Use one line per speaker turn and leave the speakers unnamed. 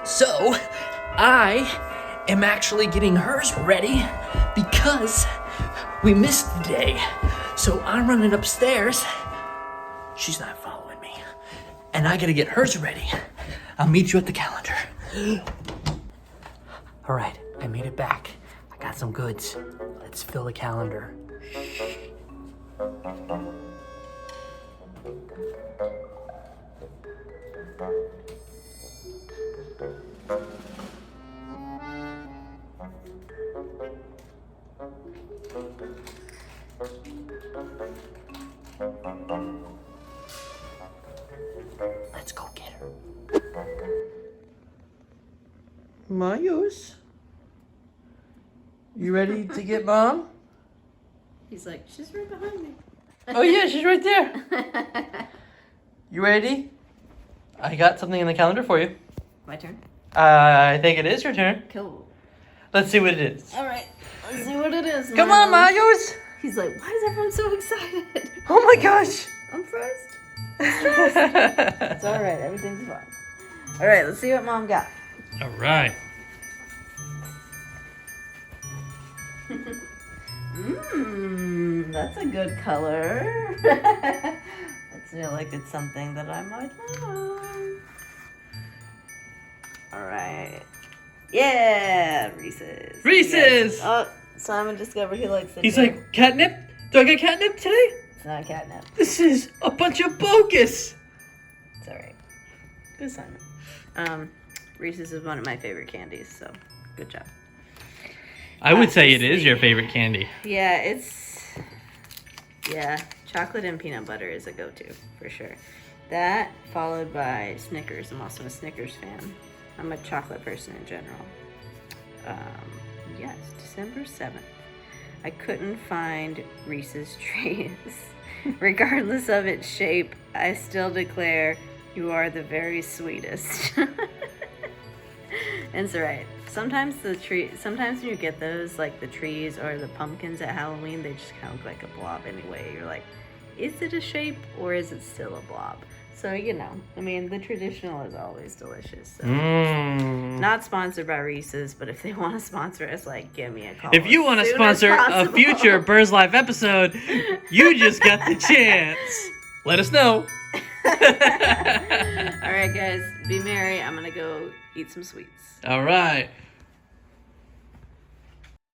So, I am actually getting hers ready because we missed the day. So I'm running upstairs. She's not following me. And I gotta get hers ready. I'll meet you at the calendar. All right, I made it back. I got some goods. Let's fill the calendar. Let's go get her. Mayus, you ready to get Mom?
He's like, she's right behind me.
Oh yeah, she's right there. You ready? I got something in the calendar for you.
My turn?
I think it is your turn.
Cool.
Let's see what it is.
All right, let's see what it is.
Come on, Mayus.
He's like, why is everyone so excited?
Oh my gosh.
I'm first. It's all right. Everything's fine. All right, let's see what Mom got.
All right.
That's a good color. Let's feel like it's something that I might like. All right. Yeah, Reese's.
Reese's!
Oh, Simon discovered he likes it.
He's
too.
like, catnip? Do I get catnip today?
It's not catnip.
This is a bunch of bogus.
It's all right. Good, Simon. Reese's is one of my favorite candies, so good job.
I would say it is your favorite candy.
Yeah, chocolate and peanut butter is a go-to for sure. That followed by Snickers. I'm also a Snickers fan. I'm a chocolate person in general. Yes, December 7th. I couldn't find Reese's Trees. Regardless of its shape, I still declare you are the very sweetest. And it's right. Sometimes when you get those, like the trees or the pumpkins at Halloween, they just kind of look like a blob anyway. You're like, is it a shape or is it still a blob? So, I mean, the traditional is always delicious. So. Not sponsored by Reese's, but if they want to sponsor us, like, give me a call.
If you want to sponsor a future Birds Life episode, you just got the chance. Let us know.
All right, guys, be merry. I'm going to go eat some sweets.
All right.